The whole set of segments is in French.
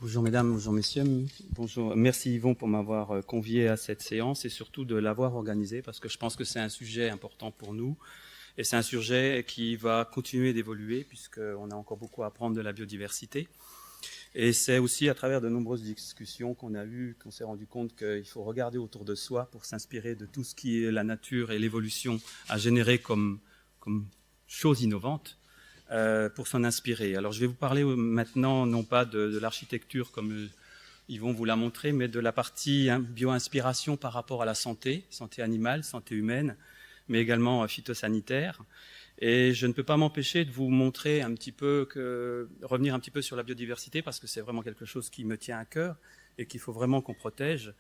Bonjour mesdames, bonjour messieurs. Bonjour. Merci Yvon pour m'avoir convié à cette séance et surtout de l'avoir organisée parce que je pense que c'est un sujet important pour nous et c'est un sujet qui va continuer d'évoluer puisqu'on a encore beaucoup à apprendre de la biodiversité. Et c'est aussi à travers de nombreuses discussions qu'on a eues qu'on s'est rendu compte qu'il faut regarder autour de soi pour s'inspirer de tout ce qui est la nature et l'évolution à générer comme choses innovantes. Pour s'en inspirer. Alors je vais vous parler maintenant non pas de l'architecture comme Yvon vous l'a montré, mais de la partie bio-inspiration par rapport à la santé animale, santé humaine, mais également phytosanitaire. Et je ne peux pas m'empêcher de vous montrer un petit peu, revenir un petit peu sur la biodiversité parce que c'est vraiment quelque chose qui me tient à cœur et qu'il faut vraiment qu'on protège.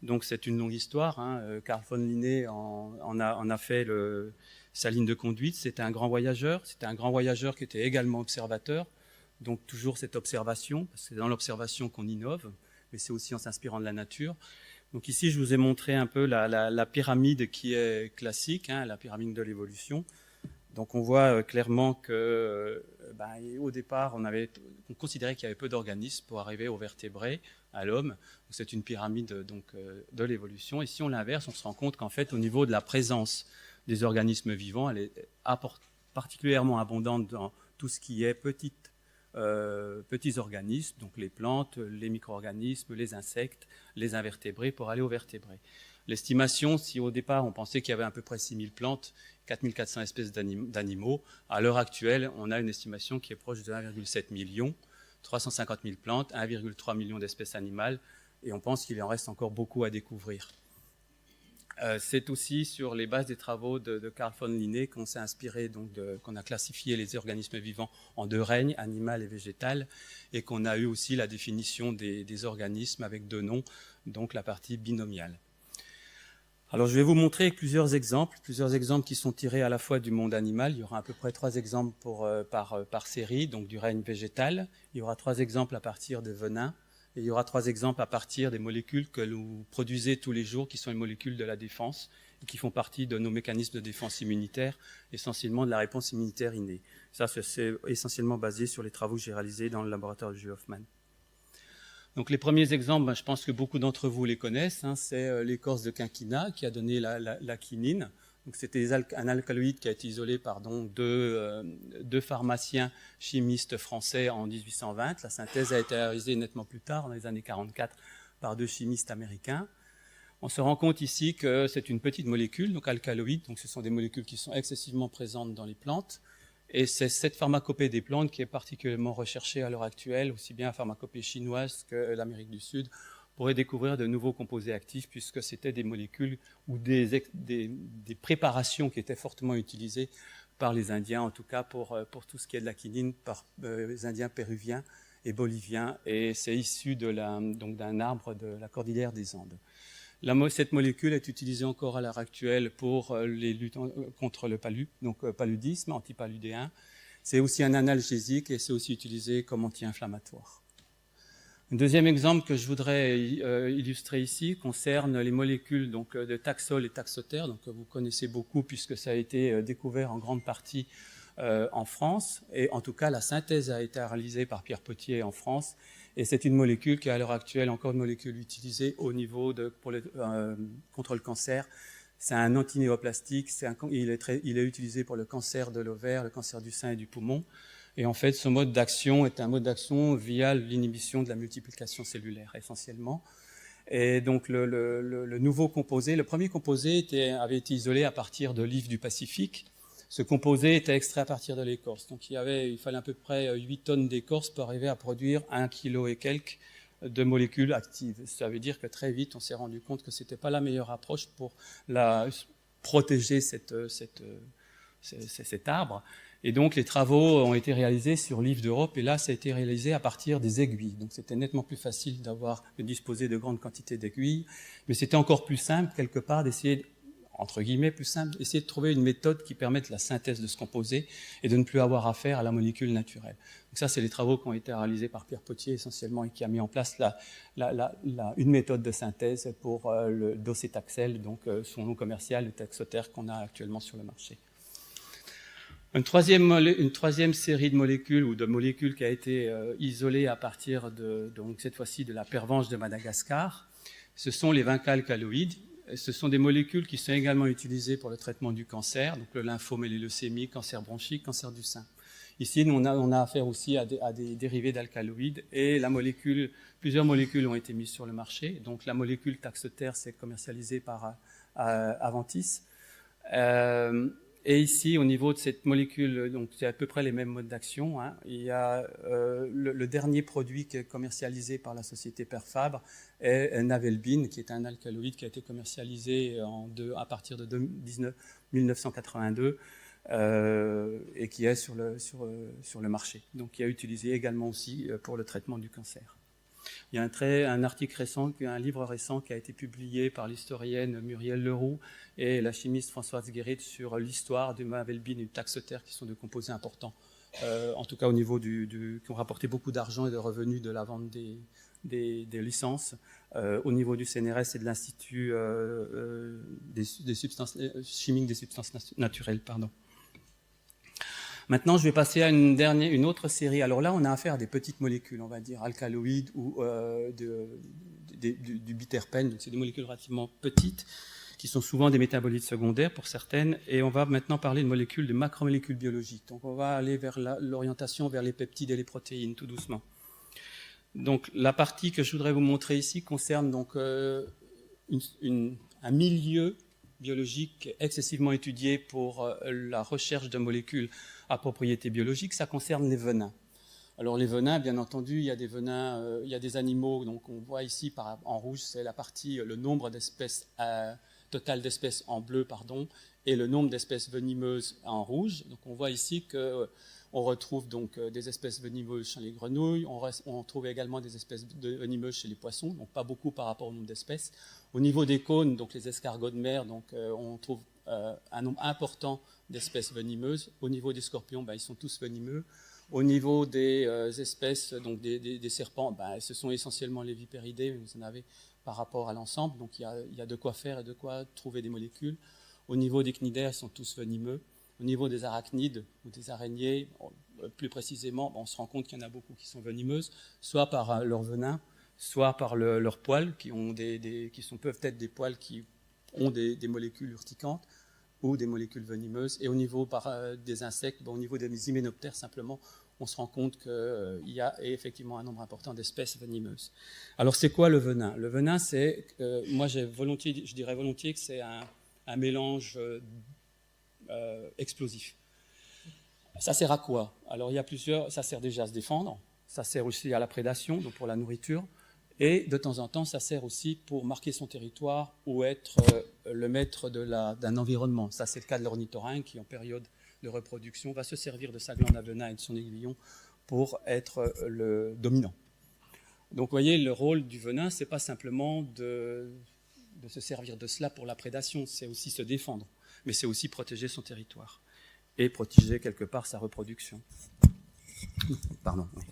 Donc c'est une longue histoire. Carl von Linné en a fait sa ligne de conduite. C'était un grand voyageur. C'était un grand voyageur qui était également observateur. Donc toujours cette observation, parce que c'est dans l'observation qu'on innove, mais c'est aussi en s'inspirant de la nature. Donc ici, je vous ai montré un peu la pyramide qui est classique, la pyramide de l'évolution. Donc on voit clairement que, au départ, on considérait qu'il y avait peu d'organismes pour arriver aux vertébrés, à l'homme. C'est une pyramide de l'évolution. Et si on l'inverse, on se rend compte qu'en fait, au niveau de la présence des organismes vivants, elle est particulièrement abondante dans tout ce qui est petits organismes, donc les plantes, les micro-organismes, les insectes, les invertébrés, pour aller aux vertébrés. L'estimation, si au départ on pensait qu'il y avait à peu près 6000 plantes, 4400 espèces d'animaux, à l'heure actuelle, on a une estimation qui est proche de 1,7 million, 350 000 plantes, 1,3 million d'espèces animales, et on pense qu'il en reste encore beaucoup à découvrir. C'est aussi sur les bases des travaux de Carl von Linné qu'on s'est inspiré, qu'on a classifié les organismes vivants en deux règnes, animal et végétal, et qu'on a eu aussi la définition des organismes avec deux noms, donc la partie binomiale. Alors je vais vous montrer plusieurs exemples qui sont tirés à la fois du monde animal. Il y aura à peu près 3 exemples par série, donc du règne végétal. Il y aura 3 exemples à partir de venin. Et il y aura 3 exemples à partir des molécules que vous produisez tous les jours, qui sont les molécules de la défense, et qui font partie de nos mécanismes de défense immunitaire, essentiellement de la réponse immunitaire innée. Ça, c'est essentiellement basé sur les travaux que j'ai réalisés dans le laboratoire de Jules Hoffman. Donc les premiers exemples, je pense que beaucoup d'entre vous les connaissent, c'est l'écorce de quinquina qui a donné la quinine. Donc c'était un alcaloïde qui a été isolé par deux pharmaciens chimistes français en 1820. La synthèse a été réalisée nettement plus tard, dans les années 44, par 2 chimistes américains. On se rend compte ici que c'est une petite molécule, donc alcaloïde, donc ce sont des molécules qui sont excessivement présentes dans les plantes. Et c'est cette pharmacopée des plantes qui est particulièrement recherchée à l'heure actuelle, aussi bien la pharmacopée chinoise que l'Amérique du Sud, pour découvrir de nouveaux composés actifs, puisque c'était des molécules ou des préparations qui étaient fortement utilisées par les Indiens, en tout cas pour tout ce qui est de la quinine, par les Indiens péruviens et boliviens, et c'est issu d'un arbre de la cordillère des Andes. Cette molécule est utilisée encore à l'heure actuelle pour les luttes contre le paludisme, antipaludéen. C'est aussi un analgésique et c'est aussi utilisé comme anti-inflammatoire. Un deuxième exemple que je voudrais illustrer ici concerne les molécules de Taxol et Taxotere, que vous connaissez beaucoup puisque ça a été découvert en grande partie en France. Et en tout cas, la synthèse a été réalisée par Pierre Potier en France. Et c'est une molécule qui est à l'heure actuelle encore une molécule utilisée au niveau contre le cancer. C'est un antinéoplastique, il est utilisé pour le cancer de l'ovaire, le cancer du sein et du poumon. Et en fait, ce mode d'action est un mode d'action via l'inhibition de la multiplication cellulaire, essentiellement. Et donc le nouveau composé, le premier composé avait été isolé à partir de l'if du Pacifique. Ce composé était extrait à partir de l'écorce. Donc il fallait à peu près 8 tonnes d'écorce pour arriver à produire 1 kg et quelques de molécules actives. Ça veut dire que très vite, on s'est rendu compte que ce n'était pas la meilleure approche pour protéger cet arbre. Et donc les travaux ont été réalisés sur l'if d'Europe, et là, ça a été réalisé à partir des aiguilles. Donc c'était nettement plus facile de disposer de grandes quantités d'aiguilles, mais c'était encore plus simple, quelque part, d'essayer entre guillemets, plus simple, essayer de trouver une méthode qui permette la synthèse de ce composé et de ne plus avoir affaire à la molécule naturelle. Donc ça, c'est les travaux qui ont été réalisés par Pierre Potier essentiellement et qui a mis en place une méthode de synthèse pour le docétaxel, donc son nom commercial, le Taxotere qu'on a actuellement sur le marché. Une troisième série de molécules ou de molécules qui a été isolée à partir donc cette fois-ci de la pervenche de Madagascar, ce sont les vincalcaloïdes. Ce sont des molécules qui sont également utilisées pour le traitement du cancer, donc le lymphome et les leucémies, cancer bronchique, cancer du sein. Ici, on a affaire aussi à des dérivés d'alcaloïdes et plusieurs molécules ont été mises sur le marché. Donc la molécule Taxotere, c'est commercialisé par Aventis. Et ici, au niveau de cette molécule, donc c'est à peu près les mêmes modes d'action. Hein. Il y a le dernier produit qui est commercialisé par la société Perfabre est Navelbine, qui est un alcaloïde qui a été commercialisé à partir de 1982 et qui est sur le marché. Donc, qui est utilisé également aussi pour le traitement du cancer. Il y a un article récent, un livre récent qui a été publié par l'historienne Muriel Leroux et la chimiste Françoise Guérit sur l'histoire du Navelbine et du Taxotere, qui sont deux composés importants, en tout cas au niveau qui ont rapporté beaucoup d'argent et de revenus de la vente des licences, au niveau du CNRS et de l'Institut des substances chimiques des substances naturelles. Maintenant, je vais passer à une autre série. Alors là, on a affaire à des petites molécules, on va dire alcaloïdes ou du biterpène. Donc, c'est des molécules relativement petites qui sont souvent des métabolites secondaires pour certaines. Et on va maintenant parler de molécules, de macromolécules biologiques. Donc, on va aller vers l'orientation vers les peptides et les protéines, tout doucement. Donc, la partie que je voudrais vous montrer ici concerne donc un milieu biologique excessivement étudié pour la recherche de molécules à propriétés biologiques, ça concerne les venins. Alors les venins, bien entendu, il y a des venins, il y a des animaux, donc on voit ici en rouge, c'est la partie, le nombre d'espèces, total d'espèces en bleu, et le nombre d'espèces venimeuses en rouge. Donc on voit ici que on retrouve donc des espèces venimeuses chez les grenouilles, on trouve également des espèces venimeuses chez les poissons, donc pas beaucoup par rapport au nombre d'espèces. Au niveau des cônes, donc les escargots de mer, donc on trouve un nombre important d'espèces venimeuses. Au niveau des scorpions, ils sont tous venimeux. Au niveau des espèces, donc des serpents, ce sont essentiellement les vipéridés, mais vous en avez par rapport à l'ensemble, donc il y a de quoi faire et de quoi trouver des molécules. Au niveau des cnidaires, ils sont tous venimeux. Au niveau des arachnides ou des araignées, plus précisément, on se rend compte qu'il y en a beaucoup qui sont venimeuses, soit par leur venin, soit par leurs poils, peuvent être des poils qui ont des molécules urticantes ou des molécules venimeuses. Et au niveau des insectes, au niveau des hyménoptères, simplement, on se rend compte qu'il y a effectivement un nombre important d'espèces venimeuses. Alors, c'est quoi le venin? Le venin, c'est, moi je dirais volontiers que c'est un mélange explosif. Ça sert à quoi? Alors, il y a ça sert déjà à se défendre, ça sert aussi à la prédation, donc pour la nourriture, et de temps en temps, ça sert aussi pour marquer son territoire ou être le maître d'un environnement. Ça, c'est le cas de l'ornithorynque qui, en période de reproduction, va se servir de sa glande à venin et de son aiguillon pour être le dominant. Donc, vous voyez, le rôle du venin, c'est pas simplement de se servir de cela pour la prédation, c'est aussi se défendre, mais c'est aussi protéger son territoire et protéger quelque part sa reproduction. Pardon. Oui.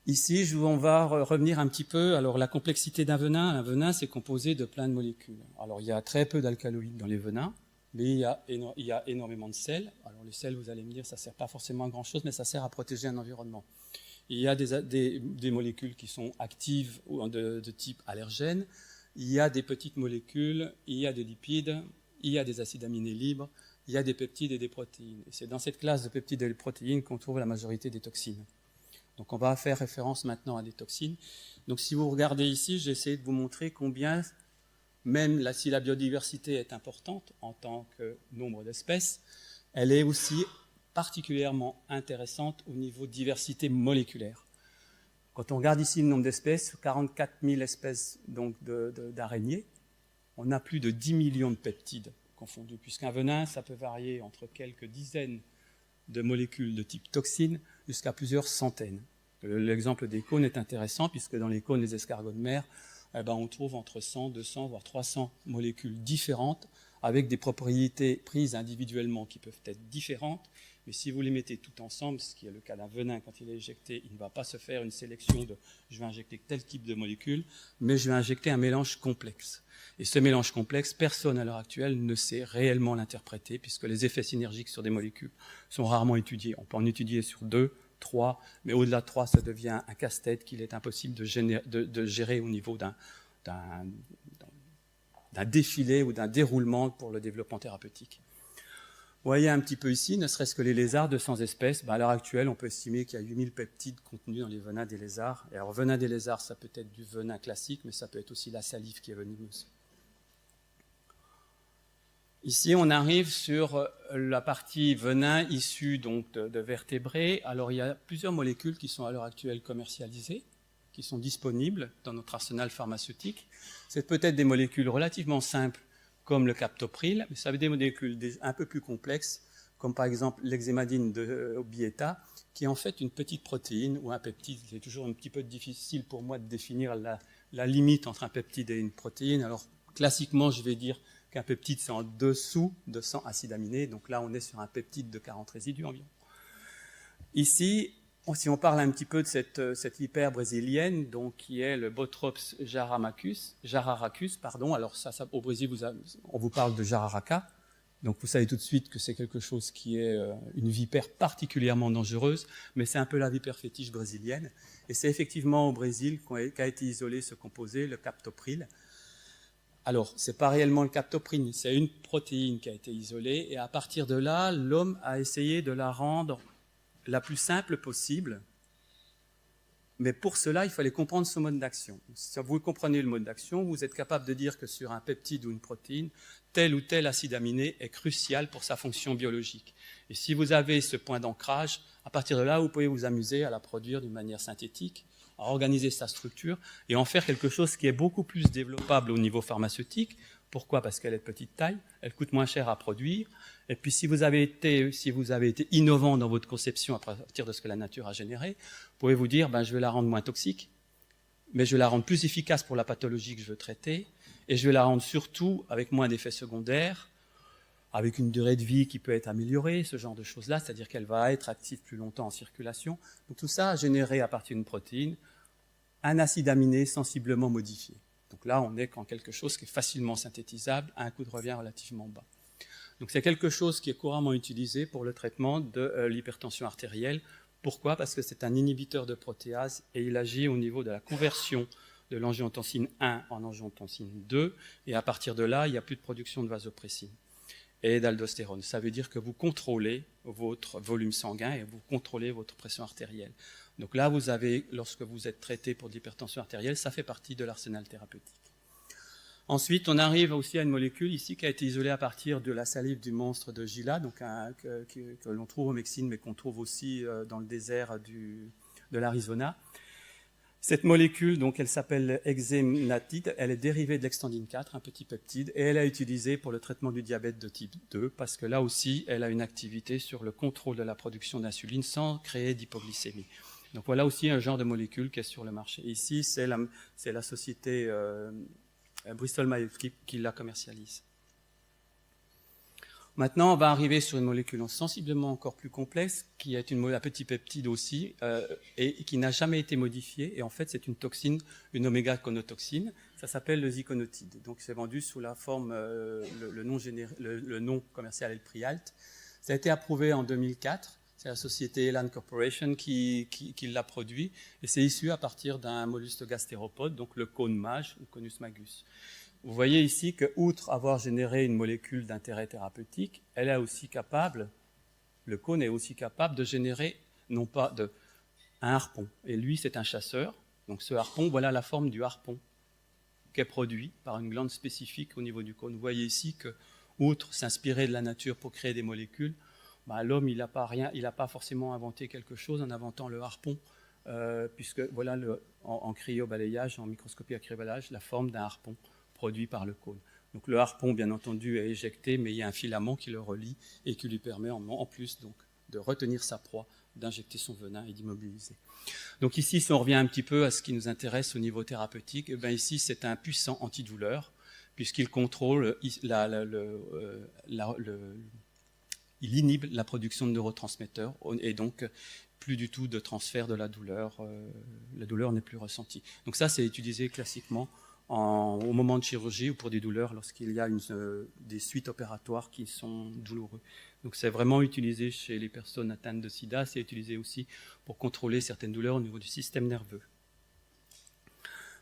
Ici, on va revenir un petit peu. Alors, la complexité d'un venin. Un venin, c'est composé de plein de molécules. Alors, il y a très peu d'alcaloïdes dans les venins, mais il y a énormément de sels. Alors, les sels, vous allez me dire, ça ne sert pas forcément à grand-chose, mais ça sert à protéger un environnement. Il y a des molécules qui sont actives ou de type allergène. Il y a des petites molécules, il y a des lipides, il y a des acides aminés libres, il y a des peptides et des protéines. Et c'est dans cette classe de peptides et de protéines qu'on trouve la majorité des toxines. Donc on va faire référence maintenant à des toxines. Donc si vous regardez ici, j'ai essayé de vous montrer combien, même si la biodiversité est importante en tant que nombre d'espèces, elle est aussi particulièrement intéressante au niveau de diversité moléculaire. Quand on regarde ici le nombre d'espèces, 44 000 espèces d'araignées, on a plus de 10 millions de peptides confondus, puisqu'un venin, ça peut varier entre quelques dizaines de molécules de type toxine jusqu'à plusieurs centaines. L'exemple des cônes est intéressant, puisque dans les cônes des escargots de mer, on trouve entre 100, 200, voire 300 molécules différentes, avec des propriétés prises individuellement qui peuvent être différentes, Mais si vous les mettez tout ensemble, ce qui est le cas d'un venin quand il est éjecté, il ne va pas se faire une sélection de je vais injecter tel type de molécule, mais je vais injecter un mélange complexe. Et ce mélange complexe, personne à l'heure actuelle ne sait réellement l'interpréter, puisque les effets synergiques sur des molécules sont rarement étudiés. On peut en étudier sur 2, 3, mais au-delà de 3, ça devient un casse-tête qu'il est impossible de gérer au niveau d'un défilé ou d'un déroulement pour le développement thérapeutique. Vous voyez un petit peu ici, ne serait-ce que les lézards, 200 espèces. À l'heure actuelle, on peut estimer qu'il y a 8000 peptides contenus dans les venins des lézards. Et alors, venin des lézards, ça peut être du venin classique, mais ça peut être aussi la salive qui est venimeuse. Ici, on arrive sur la partie venin issu donc de vertébrés. Alors, il y a plusieurs molécules qui sont à l'heure actuelle commercialisées, qui sont disponibles dans notre arsenal pharmaceutique. C'est peut-être des molécules relativement simples, comme le captopril, mais ça veut dire des molécules un peu plus complexes, comme par exemple l'hexémadine de Obieta, qui est en fait une petite protéine ou un peptide. C'est toujours un petit peu difficile pour moi de définir la limite entre un peptide et une protéine. Alors, classiquement, je vais dire qu'un peptide, c'est en dessous de 100 acides aminés. Donc là, on est sur un peptide de 40 résidus environ. Ici, si on parle un petit peu de cette vipère brésilienne, donc qui est le Bothrops jararacus, alors ça, au Brésil, on vous parle de jararaca, donc vous savez tout de suite que c'est quelque chose qui est une vipère particulièrement dangereuse, mais c'est un peu la vipère fétiche brésilienne, et c'est effectivement au Brésil qu'a été isolé ce composé, le captopril. Alors, ce n'est pas réellement le captopril, c'est une protéine qui a été isolée, et à partir de là, l'homme a essayé de la rendre la plus simple possible, mais pour cela, il fallait comprendre ce mode d'action. Si vous comprenez le mode d'action, vous êtes capable de dire que sur un peptide ou une protéine, tel ou tel acide aminé est crucial pour sa fonction biologique. Et si vous avez ce point d'ancrage, à partir de là, vous pouvez vous amuser à la produire d'une manière synthétique, à organiser sa structure et en faire quelque chose qui est beaucoup plus développable au niveau pharmaceutique. Pourquoi ? Parce qu'elle est de petite taille, elle coûte moins cher à produire. Et puis si vous avez été innovant dans votre conception à partir de ce que la nature a généré, vous pouvez vous dire, je vais la rendre moins toxique, mais je vais la rendre plus efficace pour la pathologie que je veux traiter, et je vais la rendre surtout avec moins d'effets secondaires, avec une durée de vie qui peut être améliorée, ce genre de choses-là, c'est-à-dire qu'elle va être active plus longtemps en circulation. Donc tout ça a généré à partir d'une protéine un acide aminé sensiblement modifié. Donc là, on est dans quelque chose qui est facilement synthétisable à un coût de revient relativement bas. Donc c'est quelque chose qui est couramment utilisé pour le traitement de l'hypertension artérielle. Pourquoi ? Parce que c'est un inhibiteur de protéase et il agit au niveau de la conversion de l'angiotensine 1 en angiotensine 2 et à partir de là, il n'y a plus de production de vasopressine et d'aldostérone. Ça veut dire que vous contrôlez votre volume sanguin et vous contrôlez votre pression artérielle. Donc là, vous avez, lorsque vous êtes traité pour de l'hypertension artérielle, ça fait partie de l'arsenal thérapeutique. Ensuite, on arrive aussi à une molécule ici qui a été isolée à partir de la salive du monstre de Gila, donc que l'on trouve au Mexique, mais qu'on trouve aussi dans le désert de l'Arizona. Cette molécule, donc, elle s'appelle hexématide, elle est dérivée de l'extendine 4, un petit peptide, et elle est utilisée pour le traitement du diabète de type 2, parce que là aussi, elle a une activité sur le contrôle de la production d'insuline sans créer d'hypoglycémie. Donc voilà aussi un genre de molécule qui est sur le marché. Ici, c'est la société Bristol Myers Squibb qui la commercialise. Maintenant, on va arriver sur une molécule sensiblement encore plus complexe, qui est un petit peptide aussi, et qui n'a jamais été modifiée. Et en fait, c'est une toxine, une oméga-conotoxine. Ça s'appelle le ziconotide. Donc, c'est vendu sous la forme, le nom commercial est le Prialt. Ça a été approuvé en 2004. C'est la société Elan Corporation qui l'a produit. Et c'est issu à partir d'un mollusque gastéropode, donc le cône mage, ou Conus magus. Vous voyez ici que, outre avoir généré une molécule d'intérêt thérapeutique, elle est aussi capable, le cône est aussi capable de générer, non pas un harpon. Et lui, c'est un chasseur. Donc ce harpon, voilà la forme du harpon qui est produit par une glande spécifique au niveau du cône. Vous voyez ici que, outre s'inspirer de la nature pour créer des molécules, l'homme, il n'a pas forcément inventé quelque chose en inventant le harpon, puisque voilà en cryobalayage, en microscopie à cryobalayage, la forme d'un harpon produit par le cône. Donc le harpon, bien entendu, est éjecté, mais il y a un filament qui le relie et qui lui permet en plus donc, de retenir sa proie, d'injecter son venin et d'immobiliser. Donc ici, si on revient un petit peu à ce qui nous intéresse au niveau thérapeutique, ici c'est un puissant antidouleur, puisqu'il contrôle il inhibe la production de neurotransmetteurs et donc plus du tout de transfert de la douleur n'est plus ressentie. Donc ça, c'est utilisé classiquement au moment de chirurgie ou pour des douleurs lorsqu'il y a des suites opératoires qui sont douloureuses. Donc c'est vraiment utilisé chez les personnes atteintes de sida, c'est utilisé aussi pour contrôler certaines douleurs au niveau du système nerveux.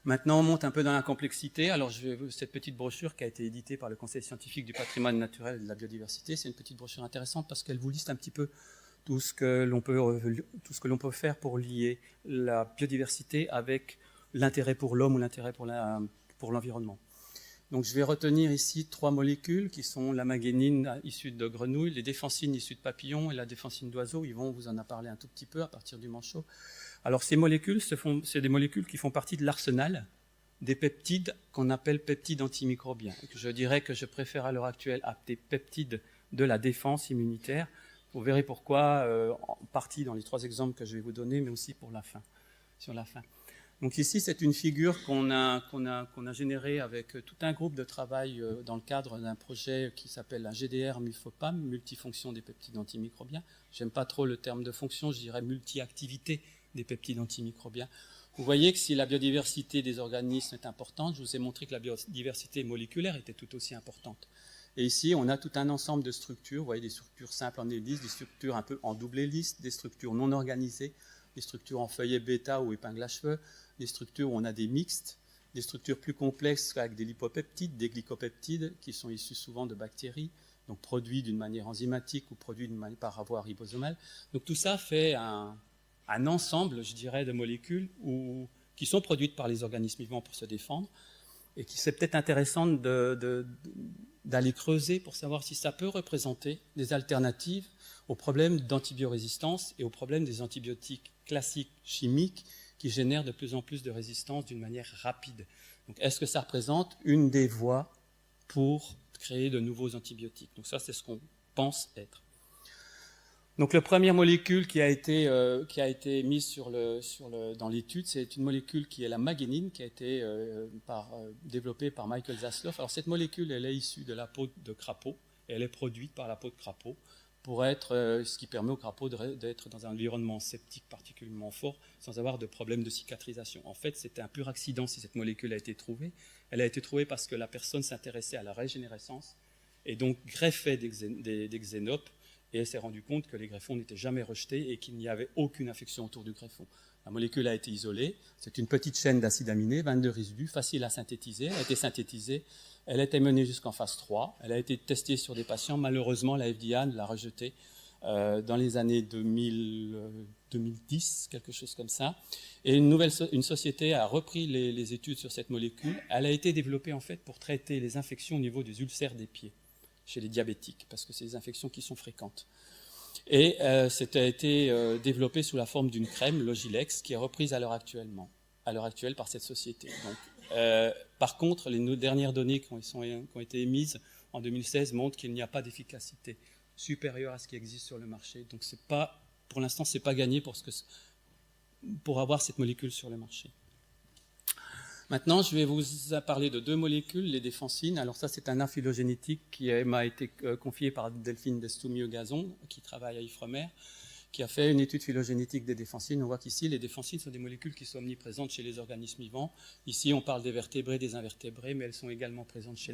Maintenant, on monte un peu dans la complexité. Alors, cette petite brochure qui a été éditée par le Conseil scientifique du patrimoine naturel et de la biodiversité, c'est une petite brochure intéressante parce qu'elle vous liste un petit peu tout ce que l'on peut faire pour lier la biodiversité avec l'intérêt pour l'homme ou l'intérêt pour l'environnement. Donc, je vais retenir ici 3 molécules qui sont la magnénine issue de grenouilles, les défensines issues de papillons et la défensine d'oiseaux. Yvon vous en a parlé un tout petit peu à partir du manchot. Alors, ces molécules, c'est des molécules qui font partie de l'arsenal des peptides qu'on appelle peptides antimicrobiens. Je dirais que je préfère à l'heure actuelle appeler peptides de la défense immunitaire. Vous verrez pourquoi, en partie dans les 3 exemples que je vais vous donner, mais aussi sur la fin. Donc ici, c'est une figure qu'on a générée avec tout un groupe de travail dans le cadre d'un projet qui s'appelle la GDR MUFOPAM, multifonction des peptides antimicrobiens. J'aime pas trop le terme de fonction, je dirais multi-activité des peptides antimicrobiens. Vous voyez que si la biodiversité des organismes est importante, je vous ai montré que la biodiversité moléculaire était tout aussi importante. Et ici, on a tout un ensemble de structures, vous voyez des structures simples en hélice, des structures un peu en double hélice, des structures non organisées, des structures en feuillet bêta ou épingle à cheveux, des structures où on a des mixtes, des structures plus complexes avec des lipopeptides, des glycopeptides qui sont issus souvent de bactéries, donc produits d'une manière enzymatique ou produits par avoir ribosomale. Donc tout ça fait un ensemble, je dirais, de molécules qui sont produites par les organismes vivants pour se défendre et qui c'est peut-être intéressant d'aller creuser pour savoir si ça peut représenter des alternatives aux problèmes d'antibiorésistance et aux problèmes des antibiotiques classiques chimiques qui génèrent de plus en plus de résistance d'une manière rapide. Donc, est-ce que ça représente une des voies pour créer de nouveaux antibiotiques? Donc ça, c'est ce qu'on pense être. Donc, la première molécule qui a été mise dans l'étude, c'est une molécule qui est la magnénine, qui a été développée par Michael Zasloff. Alors, cette molécule, elle est issue de la peau de crapaud, et elle est produite par la peau de crapaud, pour être ce qui permet au crapaud d'être dans un environnement septique particulièrement fort, sans avoir de problème de cicatrisation. En fait, c'était un pur accident si cette molécule a été trouvée. Elle a été trouvée parce que la personne s'intéressait à la régénérescence, et donc greffait des xénopes, et elle s'est rendue compte que les greffons n'étaient jamais rejetés et qu'il n'y avait aucune infection autour du greffon. La molécule a été isolée, c'est une petite chaîne d'acides aminés, 22 résidus, facile à synthétiser, elle a été synthétisée, elle a été menée jusqu'en phase 3, elle a été testée sur des patients, malheureusement la FDA l'a rejetée dans les années 2010, quelque chose comme ça, et une société a repris les études sur cette molécule, elle a été développée en fait pour traiter les infections au niveau des ulcères des pieds, chez les diabétiques, parce que c'est des infections qui sont fréquentes. Et c'était été développé sous la forme d'une crème, Logilex, qui est reprise à l'heure actuelle par cette société. Donc, par contre, les dernières données qui ont été émises en 2016 montrent qu'il n'y a pas d'efficacité supérieure à ce qui existe sur le marché. Donc, pour l'instant, ce n'est pas gagné pour avoir cette molécule sur le marché. Maintenant, je vais vous parler de 2 molécules, les défensines. Alors ça, c'est un art phylogénétique qui m'a été confié par Delphine Destoumi-Gazon, qui travaille à Ifremer, qui a fait une étude phylogénétique des défensines. On voit qu'ici, les défensines sont des molécules qui sont omniprésentes chez les organismes vivants. Ici, on parle des vertébrés, des invertébrés, mais elles sont également présentes chez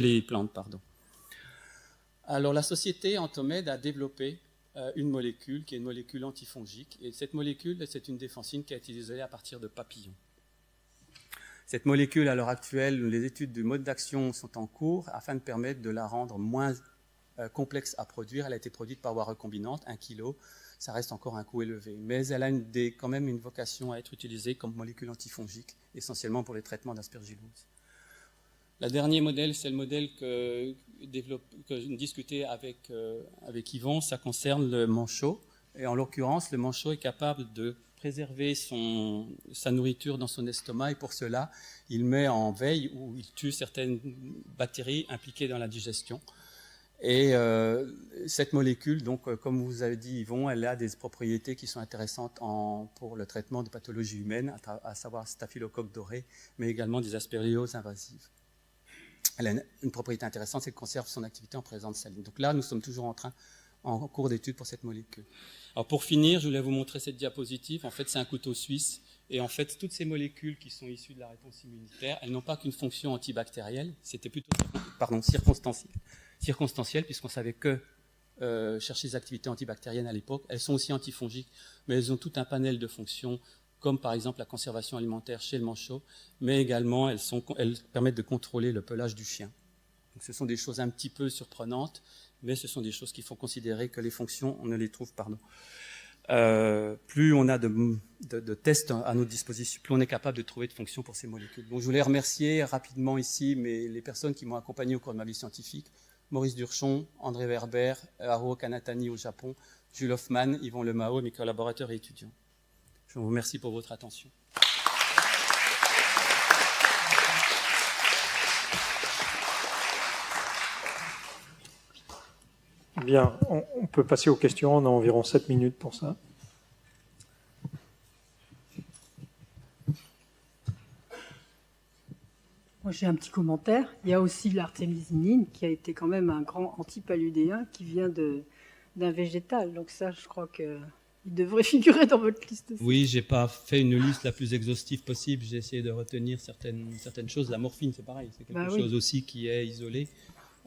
les plantes, pardon. Alors, la société Entomède a développé une molécule qui est une molécule antifongique. Et cette molécule, c'est une défensine qui a été isolée à partir de papillons. Cette molécule, à l'heure actuelle, les études du mode d'action sont en cours afin de permettre de la rendre moins complexe à produire. Elle a été produite par voie recombinante, 1 kg. Ça reste encore un coût élevé. Mais elle a quand même une vocation à être utilisée comme molécule antifongique, essentiellement pour les traitements d'aspergillose. Le dernier modèle, c'est le modèle que je discutais avec Yvon. Ça concerne le manchot. Et en l'occurrence, le manchot est capable de préserver sa nourriture dans son estomac et pour cela, il met en veille ou il tue certaines bactéries impliquées dans la digestion. Et cette molécule, donc, comme vous avez dit Yvon, elle a des propriétés qui sont intéressantes pour le traitement de pathologies humaines, à savoir staphylocoque doré, mais également des aspergilloses invasives. elle a une propriété intéressante, c'est qu'elle conserve son activité en présence saline. Donc là, nous sommes toujours en cours d'étude pour cette molécule. Alors pour finir, je voulais vous montrer cette diapositive. En fait, c'est un couteau suisse. Et en fait, toutes ces molécules qui sont issues de la réponse immunitaire, elles n'ont pas qu'une fonction antibactérielle, c'était plutôt circonstancielle, puisqu'on savait que chercher des activités antibactériennes à l'époque. Elles sont aussi antifongiques, mais elles ont tout un panel de fonctions, comme par exemple la conservation alimentaire chez le manchot, mais également elles permettent de contrôler le pelage du chien. Donc, ce sont des choses un petit peu surprenantes, mais ce sont des choses qu'il faut considérer que les fonctions, on ne les trouve pas. Plus on a de tests à notre disposition, plus on est capable de trouver de fonctions pour ces molécules. Donc, je voulais remercier rapidement ici les personnes qui m'ont accompagné au cours de ma vie scientifique. Maurice Durchon, André Werber, Haruo Kanatani au Japon, Jules Hoffman, Yvon Lemao, mes collaborateurs et étudiants. Je vous remercie pour votre attention. Bien, on peut passer aux questions, on a environ 7 minutes pour ça. Moi, j'ai un petit commentaire. Il y a aussi l'artémisinine, qui a été quand même un grand antipaludéen qui vient d'un végétal. Donc ça, je crois qu'il devrait figurer dans votre liste aussi. Oui, j'ai pas fait une liste la plus exhaustive possible. J'ai essayé de retenir certaines choses. La morphine, c'est pareil. C'est quelque chose aussi qui est isolé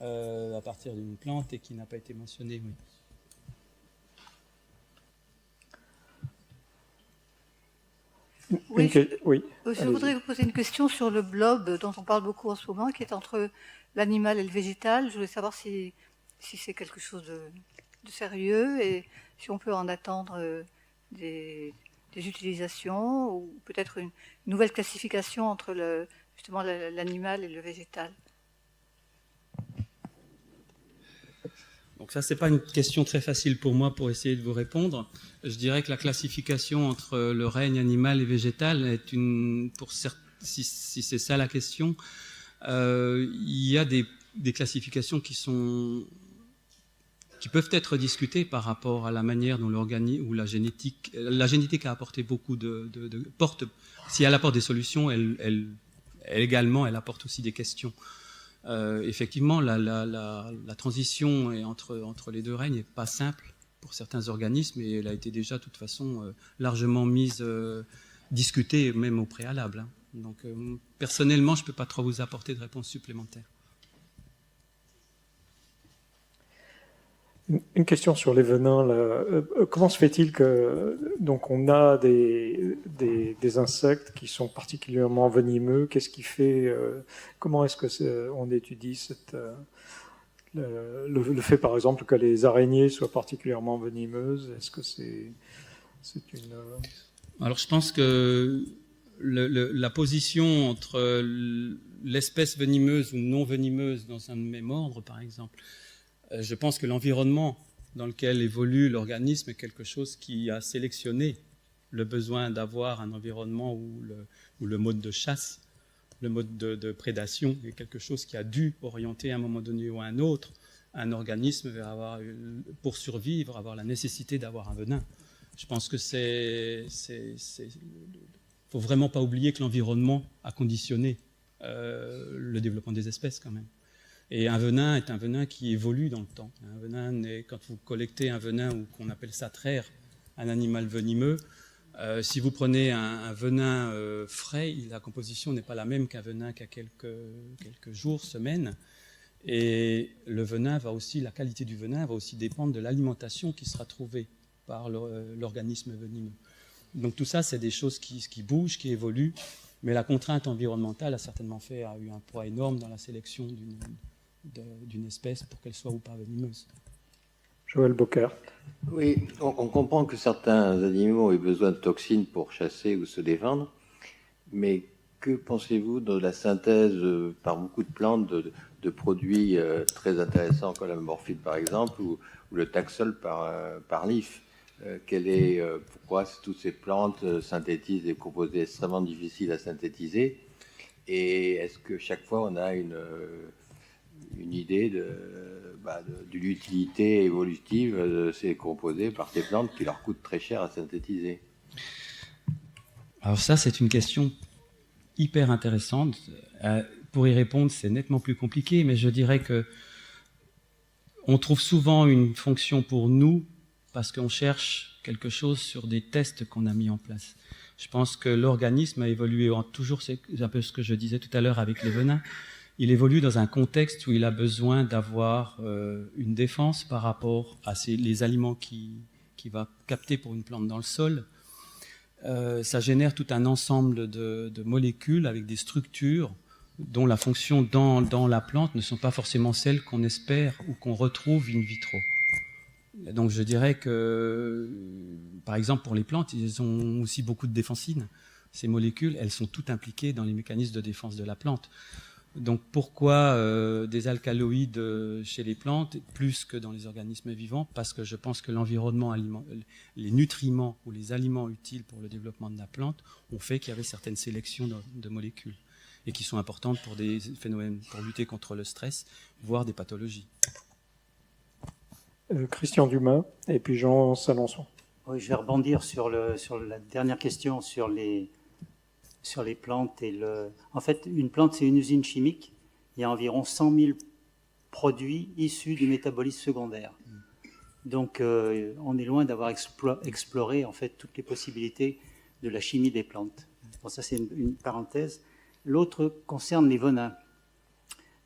à partir d'une plante et qui n'a pas été mentionné. Oui. Oui. Je voudrais vous poser une question sur le blob dont on parle beaucoup en ce moment, qui est entre l'animal et le végétal. Je voulais savoir si c'est quelque chose de sérieux et si on peut en attendre des utilisations ou peut-être une nouvelle classification entre justement l'animal et le végétal. Donc ça, c'est pas une question très facile pour moi pour essayer de vous répondre. Je dirais que la classification entre le règne animal et végétal est si c'est ça la question, il y a des classifications qui peuvent être discutées par rapport à la manière dont l'organisme ou la génétique a apporté beaucoup si elle apporte des solutions, elle également, elle apporte aussi des questions. Effectivement, la transition entre les deux règnes n'est pas simple pour certains organismes et elle a été déjà, de toute façon, largement discutée, même au préalable. Hein. Donc, personnellement, je ne peux pas trop vous apporter de réponse supplémentaire. Une question sur les venins. Là. Comment se fait-il que donc on a des insectes qui sont particulièrement venimeux? Qu'est-ce qui fait comment est-ce que on étudie le fait, par exemple, que les araignées soient particulièrement venimeuses? Est-ce que c'est une... Alors, je pense que la position entre l'espèce venimeuse ou non venimeuse dans un même ordre, par exemple, je pense que l'environnement dans lequel évolue l'organisme est quelque chose qui a sélectionné le besoin d'avoir un environnement où le mode de chasse, le mode de prédation est quelque chose qui a dû orienter à un moment donné ou à un autre un organisme vers pour survivre, avoir la nécessité d'avoir un venin. Je pense que faut vraiment pas oublier que l'environnement a conditionné le développement des espèces quand même. Et un venin est un venin qui évolue dans le temps. Un venin, quand vous collectez un venin, ou qu'on appelle ça traire, un animal venimeux, si vous prenez un venin frais, la composition n'est pas la même qu'un venin qui a quelques jours, semaines. Et la qualité du venin va aussi dépendre de l'alimentation qui sera trouvée par l'organisme venimeux. Donc tout ça, c'est des choses qui bougent, qui évoluent, mais la contrainte environnementale a eu un poids énorme dans la sélection d'une espèce pour qu'elle soit ou pas venimeuse. Joël Bocquer. Oui, on comprend que certains animaux aient besoin de toxines pour chasser ou se défendre, mais que pensez-vous de la synthèse par beaucoup de plantes de produits très intéressants comme la morphine par exemple ou le taxol par l'IF? Pourquoi toutes ces plantes synthétisent des composés extrêmement difficiles à synthétiser? Et est-ce que chaque fois on a une idée de l'utilité évolutive de ces composés par ces plantes qui leur coûtent très cher à synthétiser? Alors ça, c'est une question hyper intéressante. pour y répondre, c'est nettement plus compliqué, mais je dirais que on trouve souvent une fonction pour nous parce qu'on cherche quelque chose sur des tests qu'on a mis en place. Je pense que l'organisme a évolué toujours, c'est un peu ce que je disais tout à l'heure avec les venins, il évolue dans un contexte où il a besoin d'avoir une défense par rapport à les aliments qu'il va capter pour une plante dans le sol. Ça génère tout un ensemble de molécules avec des structures dont la fonction dans la plante ne sont pas forcément celles qu'on espère ou qu'on retrouve in vitro. Donc je dirais que, par exemple, pour les plantes, ils ont aussi beaucoup de défensines. Ces molécules, elles sont toutes impliquées dans les mécanismes de défense de la plante. Donc pourquoi des alcaloïdes chez les plantes plus que dans les organismes vivants? Parce que je pense que l'environnement, les nutriments ou les aliments utiles pour le développement de la plante ont fait qu'il y avait certaines sélections de molécules et qui sont importantes pour des phénomènes, pour lutter contre le stress, voire des pathologies. Christian Dumas et puis Jean Salençon. Oui, je vais rebondir sur la dernière question sur les plantes. En fait, une plante, c'est une usine chimique. Il y a environ 100 000 produits issus du métabolisme secondaire. Donc, on est loin d'avoir exploré en fait toutes les possibilités de la chimie des plantes. Bon, ça, c'est une parenthèse. L'autre concerne les venins.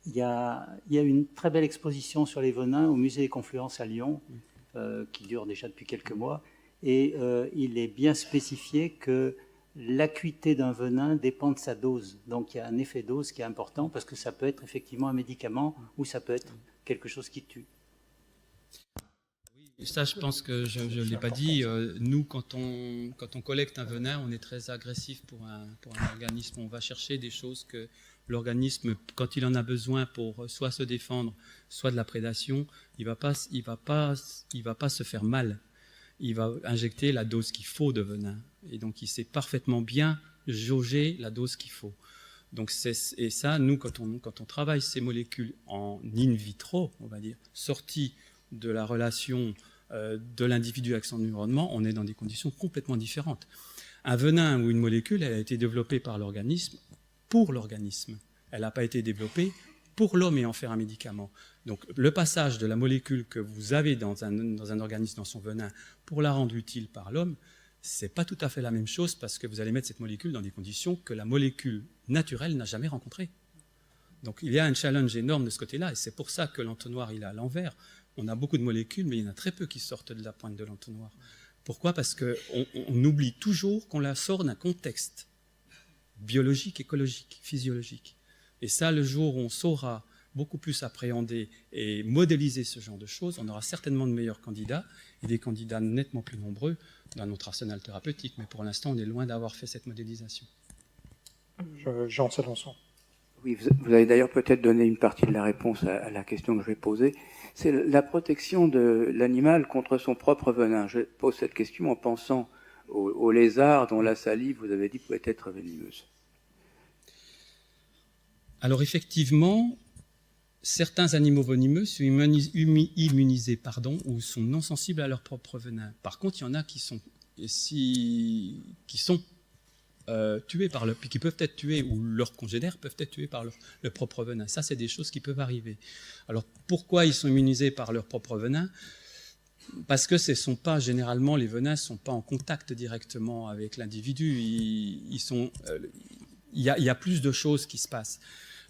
Il y a une très belle exposition sur les venins au Musée des Confluences à Lyon, qui dure déjà depuis quelques mois. Et il est bien spécifié que l'acuité d'un venin dépend de sa dose. Donc il y a un effet dose qui est important parce que ça peut être effectivement un médicament ou ça peut être quelque chose qui tue. Ça, je pense que je ne l'ai pas dit. Nous, quand on collecte un venin, on est très agressif pour un organisme. On va chercher des choses que l'organisme, quand il en a besoin pour soit se défendre, soit de la prédation, il va pas se faire mal. Il va injecter la dose qu'il faut de venin. Et donc, il sait parfaitement bien jauger la dose qu'il faut. Donc, et ça, nous, quand on travaille ces molécules en in vitro, on va dire, sorties de la relation de l'individu avec son environnement, on est dans des conditions complètement différentes. Un venin ou une molécule, elle a été développée par l'organisme pour l'organisme. Elle n'a pas été développée pour l'homme et en faire un médicament. Donc le passage de la molécule que vous avez dans un organisme, dans son venin, pour la rendre utile par l'homme, c'est pas tout à fait la même chose parce que vous allez mettre cette molécule dans des conditions que la molécule naturelle n'a jamais rencontrées. Donc il y a un challenge énorme de ce côté-là et c'est pour ça que l'entonnoir il est à l'envers. On a beaucoup de molécules mais il y en a très peu qui sortent de la pointe de l'entonnoir. Pourquoi? Parce qu'on oublie toujours qu'on la sort d'un contexte biologique, écologique, physiologique. Et ça, le jour où on saura beaucoup plus appréhender et modéliser ce genre de choses, on aura certainement de meilleurs candidats et des candidats nettement plus nombreux dans notre arsenal thérapeutique. Mais pour l'instant, on est loin d'avoir fait cette modélisation. Jean Salençon. Oui, vous avez d'ailleurs peut-être donné une partie de la réponse à la question que je vais poser. C'est la protection de l'animal contre son propre venin. Je pose cette question en pensant aux lézards dont la salive, vous avez dit, pouvait être venimeuse. Alors effectivement, certains animaux venimeux sont immunisés ou sont non sensibles à leur propre venin. Par contre, il y en a qui sont tués qui peuvent être tués ou leurs congénères peuvent être tués par leur propre venin. Ça, c'est des choses qui peuvent arriver. Alors pourquoi ils sont immunisés par leur propre venin? Parce que généralement, les venins ne sont pas en contact directement avec l'individu. Il y a plus de choses qui se passent.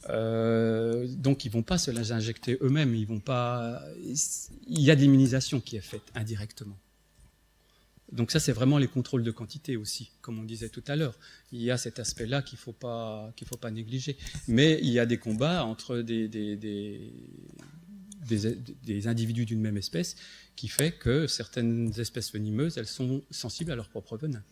Donc ils ne vont pas se les injecter eux-mêmes. Il y a de l'immunisation qui est faite indirectement. Donc ça, c'est vraiment les contrôles de quantité aussi, comme on disait tout à l'heure. Il y a cet aspect-là qu'il faut pas négliger. Mais il y a des combats entre des individus d'une même espèce qui fait que certaines espèces venimeuses, elles sont sensibles à leur propre venin.